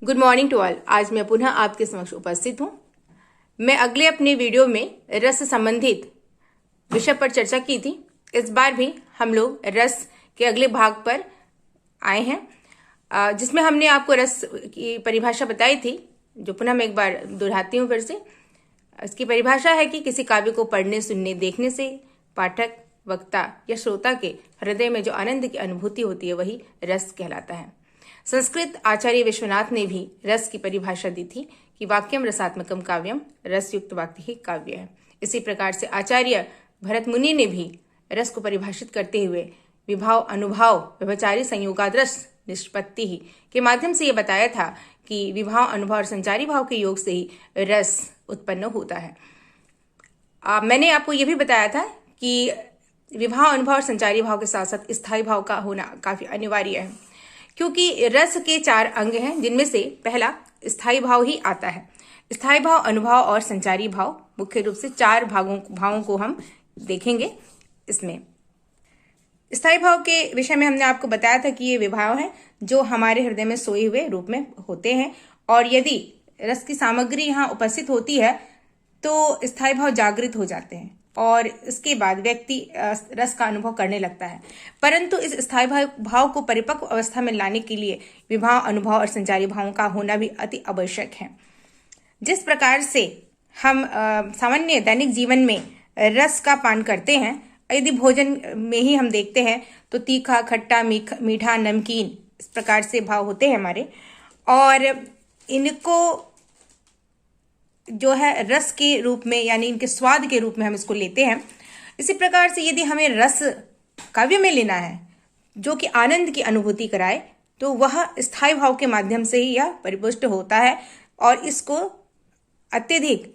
Good morning to all. आज मैं पुनः आपके समक्ष उपस्थित हूँ। मैं अगले अपने वीडियो में रस से संबंधित विषय पर चर्चा की थी। इस बार भी हम लोग रस के अगले भाग पर आए हैं, जिसमें हमने आपको रस की परिभाषा बताई थी, जो पुनः मैं एक बार दोहराती हूँ फिर से। इसकी परिभाषा है कि किसी काव्य को पढ़ने, सुनने, देखने से पाठक, वक्ता या श्रोता के हृदय में जो आनंद की अनुभूति होती है वही रस कहलाता है। संस्कृत आचार्य विश्वनाथ ने भी रस की परिभाषा दी थी कि वाक्यम रसात्मकम काव्यम, रस युक्त वाक्य ही काव्य है। इसी प्रकार से आचार्य भरत मुनि ने भी रस को परिभाषित करते हुए विभाव, अनुभाव, व्यभिचारी संयोगादरस निष्पत्ति ही के माध्यम से यह बताया था कि विभाव, अनुभव और संचारी भाव के योग से ही रस उत्पन्न होता है। मैंने आपको यह भी बताया था कि विभाव, अनुभव और संचारी भाव के साथ साथ स्थायी भाव का होना काफी अनिवार्य है, क्योंकि रस के 4 अंग हैं, जिनमें से पहला स्थायी भाव ही आता है। स्थायी भाव, अनुभव और संचारी भाव, मुख्य रूप से 4 भावों को हम देखेंगे। इसमें स्थायी भाव के विषय में हमने आपको बताया था कि ये विभाव है जो हमारे हृदय में सोए हुए रूप में होते हैं, और यदि रस की सामग्री यहाँ उपस्थित होती है तो स्थायी भाव जागृत हो जाते हैं और इसके बाद व्यक्ति रस का अनुभव करने लगता है। परंतु इस स्थायी भाव को परिपक्व अवस्था में लाने के लिए विभाव, अनुभव और संचारी भावों का होना भी अति आवश्यक है। जिस प्रकार से हम सामान्य दैनिक जीवन में रस का पान करते हैं, यदि भोजन में ही हम देखते हैं तो तीखा, खट्टा, मीठा, नमकीन, इस प्रकार से भाव होते हैं हमारे, और इनको जो है रस के रूप में यानी इनके स्वाद के रूप में हम इसको लेते हैं। इसी प्रकार से यदि हमें रस काव्य में लेना है जो कि आनंद की अनुभूति कराए, तो वह स्थायी भाव के माध्यम से ही यह परिपुष्ट होता है, और इसको अत्यधिक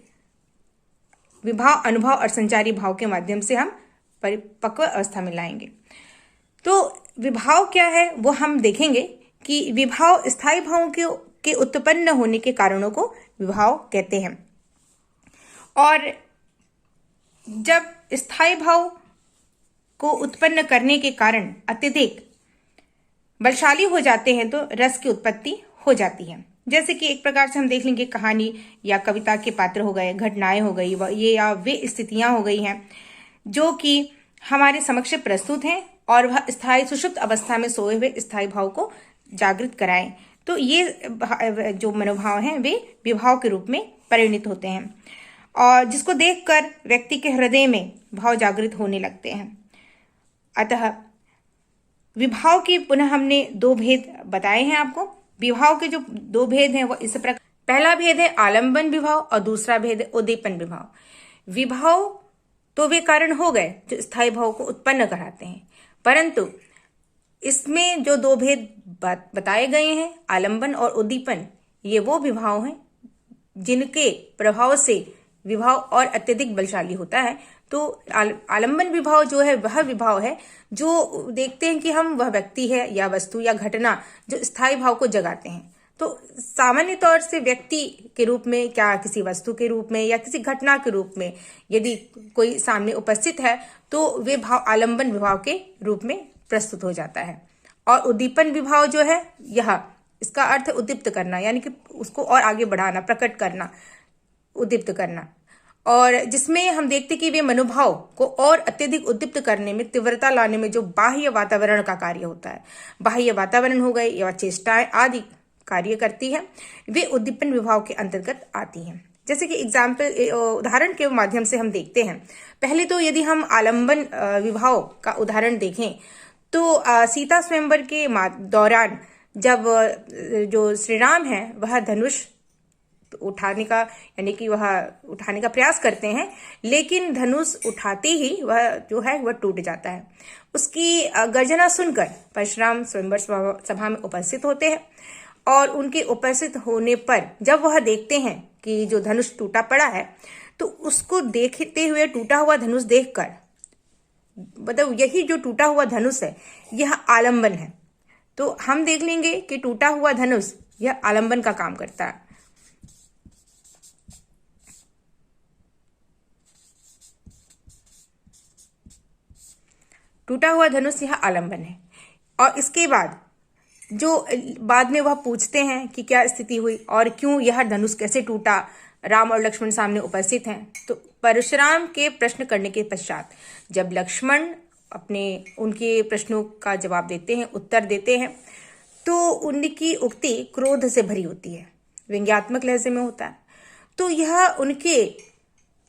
विभाव, अनुभव और संचारी भाव के माध्यम से हम परिपक्व अवस्था में लाएंगे। तो विभाव क्या है वो हम देखेंगे कि विभाव स्थायी भावों के उत्पन्न होने के कारणों को विभाव कहते हैं, और जब स्थायी भाव को उत्पन्न करने के कारण अत्यधिक बलशाली हो जाते हैं तो रस की उत्पत्ति हो जाती है। जैसे कि एक प्रकार से हम देख लेंगे, कहानी या कविता के पात्र हो गए, घटनाएं हो गई, ये या वे स्थितियां हो गई हैं जो कि हमारे समक्ष प्रस्तुत हैं और वह स्थायी सुषुप्त अवस्था में सोए हुए स्थायी भाव को जागृत कराएं। तो ये जो मनोभाव हैं वे विभाव के रूप में परिणित होते हैं, और जिसको देखकर व्यक्ति के हृदय में भाव जागृत होने लगते हैं। अतः विभाव के पुनः हमने 2 भेद बताए हैं आपको। विभाव के जो 2 भेद हैं वो इस प्रकार, पहला भेद है आलंबन विभाव और दूसरा भेद है उद्दीपन विभाव। विभाव तो वे कारण हो गए जो स्थायी भाव को उत्पन्न कराते हैं, परंतु इसमें जो 2 भेद बताए गए हैं, आलंबन और उद्दीपन, ये वो विभाव हैं जिनके प्रभाव से विभाव और अत्यधिक बलशाली होता है। तो आलंबन विभाव जो है वह विभाव है जो देखते हैं कि हम वह व्यक्ति है या वस्तु या घटना जो स्थायी भाव को जगाते हैं। तो सामान्य तौर से व्यक्ति के रूप में, क्या किसी वस्तु के रूप में या किसी घटना के रूप में यदि कोई सामने उपस्थित है तो वे भाव आलंबन विभाव के रूप में प्रस्तुत हो जाता है। और उद्दीपन विभाव जो है, यह इसका अर्थ है उद्दीप्त करना, यानी कि उसको और आगे बढ़ाना, प्रकट करना, उद्दीप्त करना, और जिसमें हम देखते कि वे मनोभाव को और अत्यधिक उद्दीप्त करने में, तीव्रता लाने में जो बाह्य वातावरण का कार्य होता है, बाह्य वातावरण हो गए या चेष्टाएं आदि कार्य करती है, वे उद्दीपन विभाव के अंतर्गत आती हैं। जैसे कि उदाहरण के माध्यम से हम देखते हैं। पहले तो यदि हम आलंबन विभाव का उदाहरण देखें तो सीता स्वयंवर के दौरान जब जो श्री राम है वह धनुष उठाने का, यानी कि वह उठाने का प्रयास करते हैं, लेकिन धनुष उठाते ही वह जो है वह टूट जाता है। उसकी गर्जना सुनकर परशुराम स्वयंवर सभा में उपस्थित होते हैं, और उनके उपस्थित होने पर जब वह देखते हैं कि जो धनुष टूटा पड़ा है, तो उसको देखते हुए, टूटा हुआ धनुष देखकर, मतलब यही जो टूटा हुआ धनुष है यह आलंबन है। तो हम देख लेंगे कि टूटा हुआ धनुष यह आलंबन का काम करता है। टूटा हुआ धनुष यह आलंबन है। और इसके बाद जो बाद में वह पूछते हैं कि क्या स्थिति हुई और क्यों यह धनुष कैसे टूटा, राम और लक्ष्मण सामने उपस्थित हैं। तो परशुराम के प्रश्न करने के पश्चात जब लक्ष्मण अपने उनके प्रश्नों का जवाब देते हैं, उत्तर देते हैं, तो उनकी उक्ति क्रोध से भरी होती है, व्यंग्यात्मक लहजे में होता है। तो यह उनके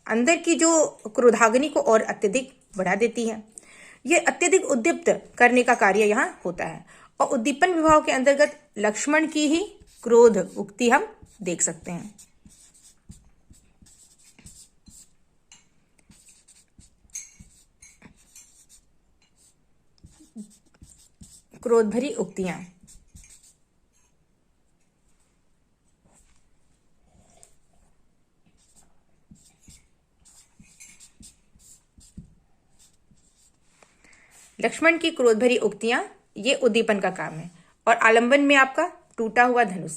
अंदर की जो क्रोधाग्नि को और अत्यधिक बढ़ा देती है। यह अत्यधिक उद्दीप्त करने का कार्य यहाँ होता है और उद्दीपन विभाव के अंतर्गत लक्ष्मण की ही क्रोध उक्ति हम देख सकते हैं। क्रोध भरी उक्तियां। लक्ष्मण की क्रोध भरी उक्तियां ये उद्दीपन का काम है और आलंबन में आपका टूटा हुआ धनुष।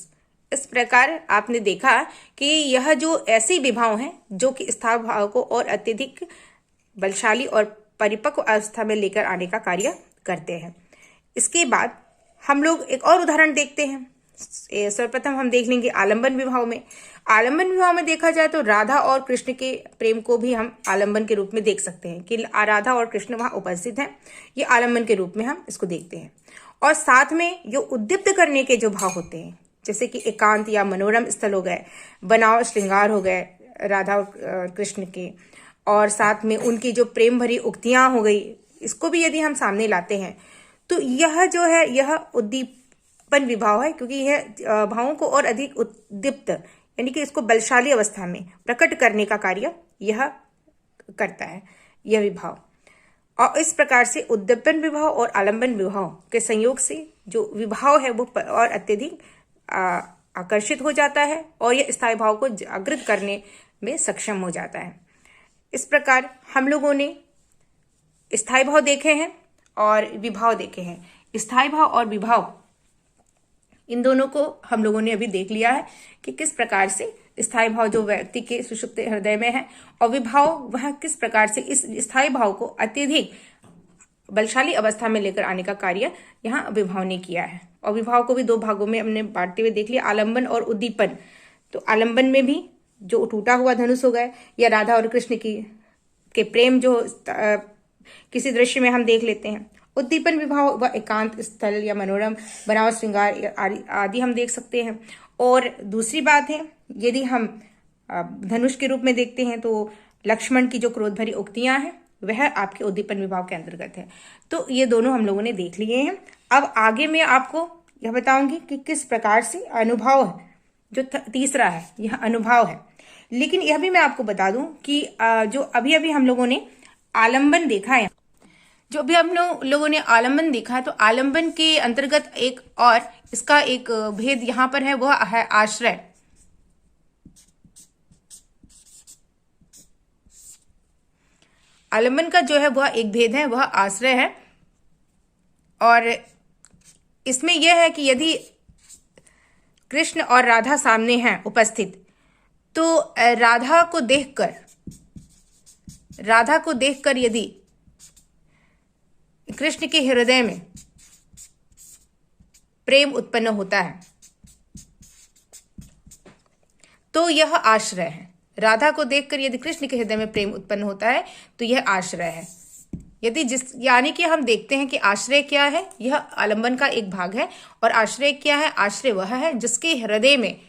इस प्रकार आपने देखा कि यह जो ऐसे विभाव हैं जो कि स्थावर भाव को और अत्यधिक बलशाली और परिपक्व अवस्था में लेकर आने का कार्य करते हैं। इसके बाद हम लोग एक और उदाहरण देखते हैं। सर्वप्रथम हम देख लेंगे आलंबन विभाव में। आलंबन विवाह में देखा जाए तो राधा और कृष्ण के प्रेम को भी हम आलंबन के रूप में देख सकते हैं कि राधा और कृष्ण वहां उपस्थित हैं। ये आलंबन के रूप में हम इसको देखते हैं। और साथ में जो उद्दीप्त करने के जो भाव होते हैं, जैसे कि एकांत या मनोरम स्थल हो गए, बनाव श्रृंगार हो गए राधा और कृष्ण के, और साथ में उनकी जो प्रेम भरी उक्तियां हो गई, इसको भी यदि हम सामने लाते हैं तो यह जो है यह उद्दीपन विभाव है, क्योंकि यह भावों को और अधिक उद्दीप्त यानी कि इसको बलशाली अवस्था में प्रकट करने का कार्य यह करता है, यह विभाव। और इस प्रकार से उद्दीपन विभाव और आलंबन विभाव के संयोग से जो विभाव है वो और अत्यधिक आकर्षित हो जाता है और यह स्थायी भाव को जागृत करने में सक्षम हो जाता है। इस प्रकार हम लोगों ने स्थायी भाव देखे हैं और विभाव देखे हैं। स्थायी भाव और विभाव इन दोनों को हम लोगों ने अभी देख लिया है कि किस प्रकार से स्थायी भाव जो व्यक्ति के सुषुप्त हृदय में है और विभाव वह किस प्रकार से इस स्थायी भाव को अत्यधिक बलशाली अवस्था में लेकर आने का कार्य यहाँ विभाव ने किया है। और विभाव को भी दो भागों में हमने बांटते हुए देख लिया, आलंबन और उद्दीपन। तो आलंबन में भी जो टूटा हुआ धनुष हो गए या राधा और कृष्ण के प्रेम जो किसी दृश्य में हम देख लेते हैं। उद्दीपन विभाव व एकांत स्थल या मनोरम बनाव श्रृंगार आदि हम देख सकते हैं। और दूसरी बात है, यदि हम धनुष के रूप में देखते हैं तो लक्ष्मण की जो क्रोध भरी उक्तियां हैं वह आपके उद्दीपन विभाव के अंतर्गत है। तो ये दोनों हम लोगों ने देख लिए हैं। अब आगे मैं आपको यह बताऊंगी कि किस प्रकार से अनुभव है, जो तीसरा है यह अनुभव है। लेकिन यह भी मैं आपको बता दूं कि जो अभी अभी हम लोगों ने आलंबन देखा है, जो भी हम लोगों ने आलंबन देखा है, तो आलंबन के अंतर्गत एक और इसका एक भेद यहां पर है, वह है आश्रय। आलंबन का जो है वह एक भेद है, वह आश्रय है। और इसमें यह है कि यदि कृष्ण और राधा सामने हैं उपस्थित, तो राधा को देखकर यदि कृष्ण के हृदय में प्रेम उत्पन्न होता है तो यह आश्रय है। राधा को देखकर यदि कृष्ण के हृदय में प्रेम उत्पन्न होता है तो यह आश्रय है। यदि यानी कि हम देखते हैं कि आश्रय क्या है, यह आलंबन का एक भाग है। और आश्रय क्या है? आश्रय वह है जिसके हृदय में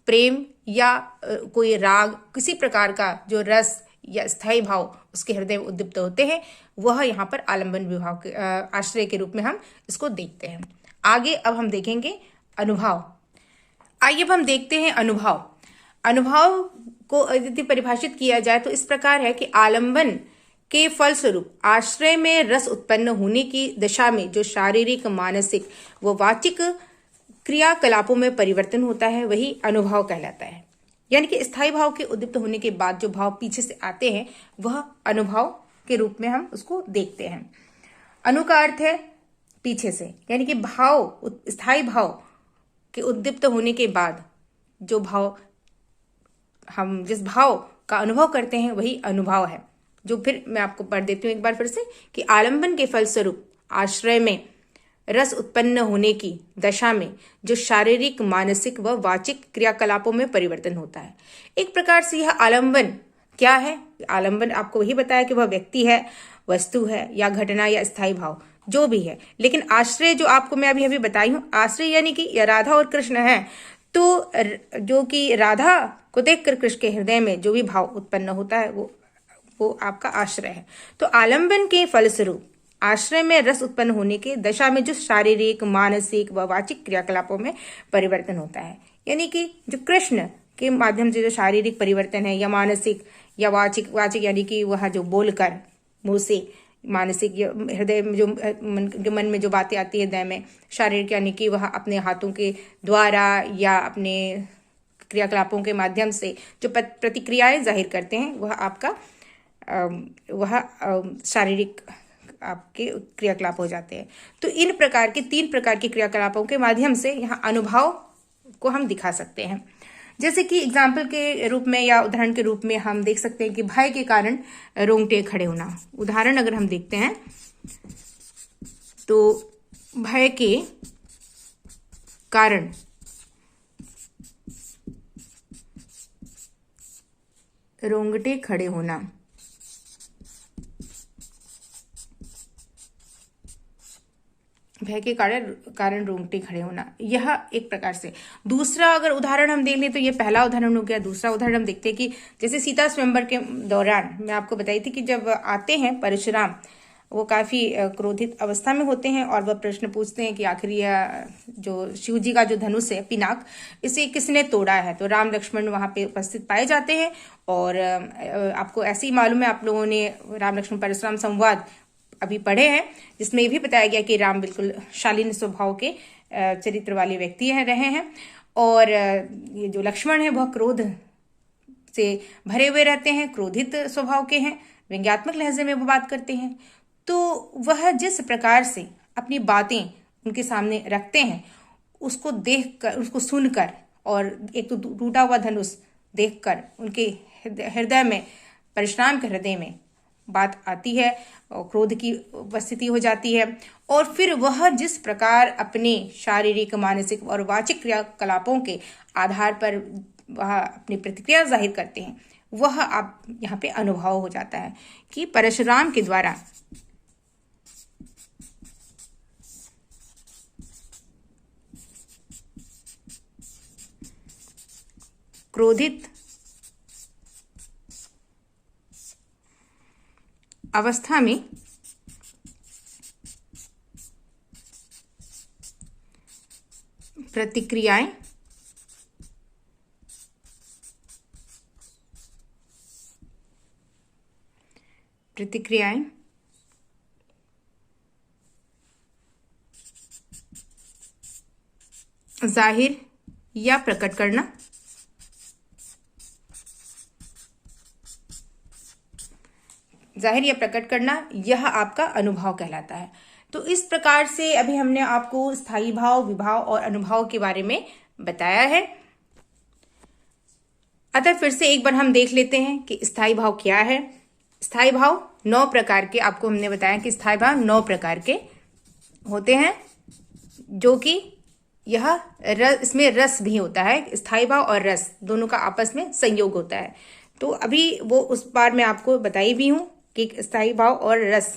प्रेम या कोई राग, किसी प्रकार का जो रस या स्थायी भाव उसके हृदय में उद्दीप्त होते हैं, वह यहाँ पर आलंबन विभाव के आश्रय के रूप में हम इसको देखते हैं। आगे अब हम देखेंगे अनुभव। आइए अब हम देखते हैं अनुभव। अनुभव को यदि परिभाषित किया जाए तो इस प्रकार है कि आलंबन के फलस्वरूप आश्रय में रस उत्पन्न होने की दशा में जो शारीरिक, मानसिक व वाचिक क्रियाकलापों में परिवर्तन होता है वही अनुभव कहलाता है। यानी कि स्थायी भाव के उद्दीप्त होने के बाद जो भाव पीछे से आते हैं वह अनुभव के रूप में हम उसको देखते हैं। अनु का अर्थ है पीछे से, यानी कि भाव, स्थायी भाव के उद्दीप्त होने के बाद जो भाव हम जिस भाव का अनुभव करते हैं वही अनुभव है। जो फिर मैं आपको पढ़ देती हूँ एक बार फिर से कि आलंबन के फलस्वरूप आश्रय में रस उत्पन्न होने की दशा में जो शारीरिक, मानसिक व वाचिक क्रियाकलापों में परिवर्तन होता है। एक प्रकार से यह आलंबन क्या है? आलंबन आपको वही बताया कि वह व्यक्ति है, वस्तु है या घटना या स्थायी भाव जो भी है। लेकिन आश्रय जो आपको मैं अभी अभी बताई हूं, आश्रय यानी कि राधा और कृष्ण है, तो जो कि राधा को देखकर कृष्ण के हृदय में जो भी भाव उत्पन्न होता है वो आपका आश्रय है। तो आलंबन के फलस्वरूप आश्रय में रस उत्पन्न होने के दशा में जो शारीरिक, मानसिक व वाचिक क्रियाकलापों में परिवर्तन होता है, यानी कि जो कृष्ण के माध्यम से जो शारीरिक परिवर्तन है या मानसिक या वाचिक यानी कि वह जो बोलकर मुंह से, मानसिक हृदय में जो मन में जो बातें आती है हृदय में, शारीरिक यानी कि वह अपने हाथों के द्वारा या अपने क्रियाकलापों के माध्यम से जो प्रतिक्रियाएं जाहिर करते हैं वह आपका वह शारीरिक आपके क्रियाकलाप हो जाते हैं। तो इन प्रकार के 3 प्रकार के क्रियाकलापों के माध्यम से यहाँ अनुभव को हम दिखा सकते हैं। जैसे कि एग्जाम्पल के रूप में या उदाहरण के रूप में हम देख सकते हैं कि भय के कारण रोंगटे खड़े होना। उदाहरण अगर हम देखते हैं तो भय के कारण रोंगटे खड़े होना। भय के कारण रोंगटे खड़े होना, यह एक प्रकार से। दूसरा अगर उदाहरण हम देख लें तो ये पहला उदाहरण हो गया। दूसरा उदाहरण हम देखते हैं कि जैसे सीता स्वयंवर के दौरान मैं आपको बताई थी कि जब आते हैं परशुराम, वो काफी क्रोधित अवस्था में होते हैं और वह प्रश्न पूछते हैं कि आखिर यह जो शिव जी का जो धनुष है पिनाक, इसे किसने तोड़ा है। तो राम लक्ष्मण वहां पे उपस्थित पाए जाते हैं और आपको ऐसे ही मालूम है, आप लोगों ने राम लक्ष्मण परशुराम संवाद अभी पढ़े हैं, जिसमें ये भी बताया गया कि राम बिल्कुल शालीन स्वभाव के चरित्र वाले व्यक्ति रहे हैं और ये जो लक्ष्मण है वह क्रोध से भरे हुए रहते हैं, क्रोधित स्वभाव के हैं, व्यंग्यात्मक लहजे में वो बात करते हैं। तो वह जिस प्रकार से अपनी बातें उनके सामने रखते हैं, उसको देखकर, उसको सुनकर और एक तो टूटा हुआ धनुष देखकर उनके हृदय में, परशुराम के हृदय में बात आती है और क्रोध की उपस्थिति हो जाती है। और फिर वह जिस प्रकार अपने शारीरिक, मानसिक और वाचिक क्रियाकलापों के आधार पर वह अपनी प्रतिक्रिया जाहिर करते हैं, वह आप यहाँ पे अनुभव हो जाता है कि परशुराम के द्वारा क्रोधित अवस्था में प्रतिक्रियाएं जाहिर या प्रकट करना, यह आपका अनुभव कहलाता है। तो इस प्रकार से अभी हमने आपको स्थायी भाव, विभाव और अनुभव के बारे में बताया है। अतः फिर से एक बार हम देख लेते हैं कि स्थायी भाव क्या है। स्थायी भाव 9 प्रकार के, आपको हमने बताया कि स्थायी भाव 9 प्रकार के होते हैं, जो कि इसमें रस भी होता है। स्थायी भाव और रस दोनों का आपस में संयोग होता है। तो अभी वो उस बार मैं आपको बताई भी हूं कि स्थायी भाव और रस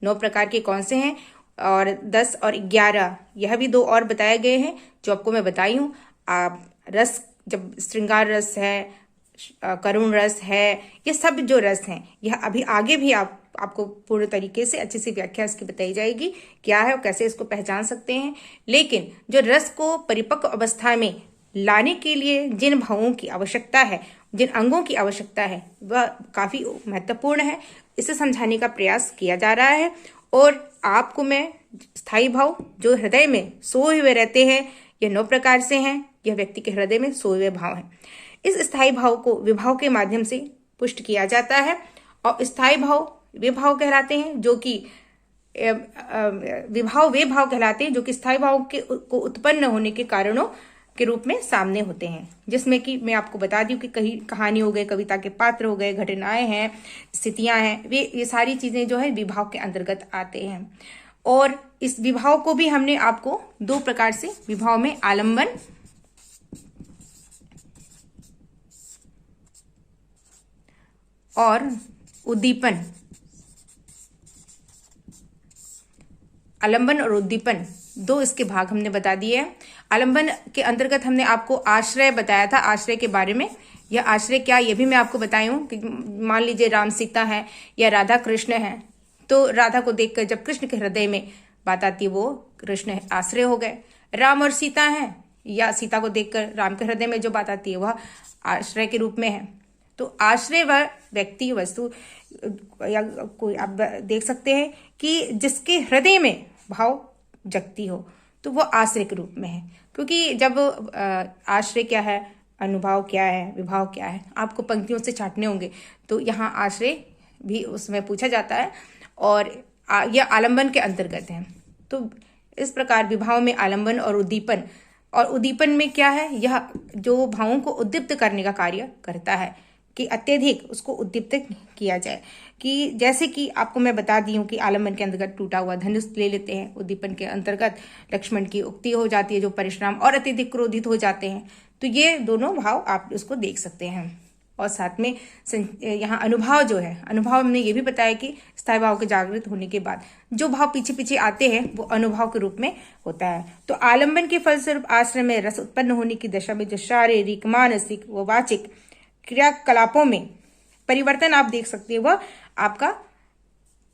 9 प्रकार के कौन से हैं, और 10 और 11 यह भी 2 और बताए गए हैं जो आपको मैं बताई हूं। आप रस, जब श्रृंगार रस है, करुण रस है, ये सब जो रस हैं, यह अभी आगे भी आपको पूर्ण तरीके से अच्छी सी व्याख्या इसकी बताई जाएगी क्या है और कैसे इसको पहचान सकते हैं। लेकिन जो रस को परिपक्व अवस्था में लाने के लिए जिन भावों की आवश्यकता है, जिन अंगों की आवश्यकता है, वह काफी महत्वपूर्ण है। इसे समझाने का प्रयास किया जा रहा है। और आपको मैं स्थायी भाव जो हृदय में सोए हुए रहते हैं, यह 9 प्रकार से हैं। यह व्यक्ति के हृदय में सोए हुए भाव हैं। इस स्थायी भाव को विभाव के माध्यम से पुष्ट किया जाता है। और स्थायी भाव वे भाव कहलाते हैं जो कि विभाव वे भाव कहलाते हैं जो कि स्थायी भाव को उत्पन्न होने के कारणों के रूप में सामने होते हैं, जिसमें कि मैं आपको बता दूं कि कहीं कहानी हो गए, कविता के पात्र हो गए, घटनाएं हैं, स्थितियां हैं, ये सारी चीजें जो है विभाव के अंतर्गत आते हैं। और इस विभाव को भी हमने आपको दो प्रकार से विभाव में आलंबन और उद्दीपन, आलंबन और उद्दीपन दो इसके भाग हमने बता दिए हैं। आलंबन के अंतर्गत हमने आपको आश्रय बताया था, आश्रय के बारे में। यह आश्रय क्या, यह भी मैं आपको बताई हूं कि मान लीजिए राम सीता है या राधा कृष्ण है, तो राधा को देखकर जब कृष्ण के हृदय में बात आती है वो कृष्ण आश्रय हो गए। राम और सीता है या सीता को देखकर राम के हृदय में जो बात आती है वह आश्रय के रूप में है। तो आश्रय वह व्यक्ति, वस्तु या कोई आप देख सकते हैं कि जिसके हृदय में भाव जगती हो तो वो आश्रय के रूप में है। क्योंकि जब आश्रय क्या है, अनुभाव क्या है, विभाव क्या है, आपको पंक्तियों से छाटने होंगे, तो यहाँ आश्रय भी उसमें पूछा जाता है और यह आलंबन के अंतर्गत है। तो इस प्रकार विभाव में आलंबन और उद्दीपन, और उद्दीपन में क्या है, यह जो भावों को उद्दीप्त करने का कार्य करता है कि अत्यधिक उसको उद्दीप्त किया जाए। कि जैसे कि आपको मैं बता दी हूँ कि आलंबन के अंतर्गत टूटा हुआ धनुष ले लेते हैं, उद्दीपन के अंतर्गत लक्ष्मण की उक्ति हो जाती है जो परिश्रम और अत्यधिक क्रोधित हो जाते हैं। तो ये दोनों भाव आप उसको देख सकते हैं। और साथ में यहाँ अनुभाव जो है, अनुभाव हमने ये भी बताया कि स्थायी भाव के जागृत होने के बाद जो भाव पीछे पीछे आते हैं वो अनुभाव के रूप में होता है। तो आलंबन के फलस्वरूप आश्रय में रस उत्पन्न होने की दशा में जो शारीरिक, मानसिक व वाचिक क्रियाकलापों में परिवर्तन आप देख सकते हैं वह आपका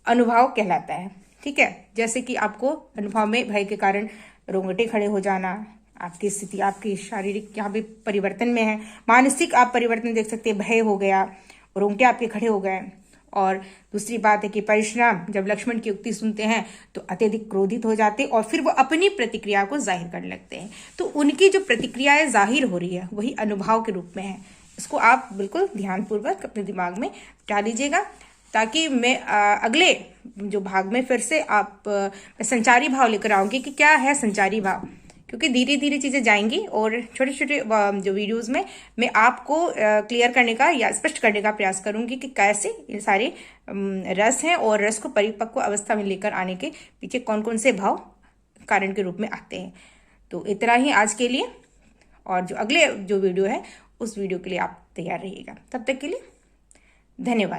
अनुभाव कहलाता है। ठीक है, जैसे कि आपको अनुभव में भय के कारण रोंगटे खड़े हो जाना, आपकी स्थिति, आपकी शारीरिक यहाँ पे परिवर्तन में है। मानसिक आप परिवर्तन देख सकते हैं, भय हो गया, रोंगटे आपके खड़े हो गए। और दूसरी बात है कि परशुराम जब लक्ष्मण की उक्ति सुनते हैं तो अत्यधिक क्रोधित हो जाते और फिर वो अपनी प्रतिक्रिया को जाहिर करने लगते हैं। तो उनकी जो प्रतिक्रियाएं जाहिर हो रही है वही अनुभाव के रूप में है। इसको आप बिल्कुल ध्यानपूर्वक अपने दिमाग में डाल लीजिएगा, ताकि मैं अगले जो भाग में फिर से आप संचारी भाव लेकर आऊंगी कि क्या है संचारी भाव। क्योंकि धीरे धीरे चीजें जाएंगी और छोटे छोटे जो वीडियोस में मैं आपको क्लियर करने का या स्पष्ट करने का प्रयास करूंगी कि कैसे ये सारे रस हैं और रस को परिपक्व अवस्था में लेकर आने के पीछे कौन कौन से भाव कारण के रूप में आते हैं। तो इतना ही आज के लिए, और जो अगले जो वीडियो है उस वीडियो के लिए आप तैयार रहिएगा। तब तक के लिए धन्यवाद।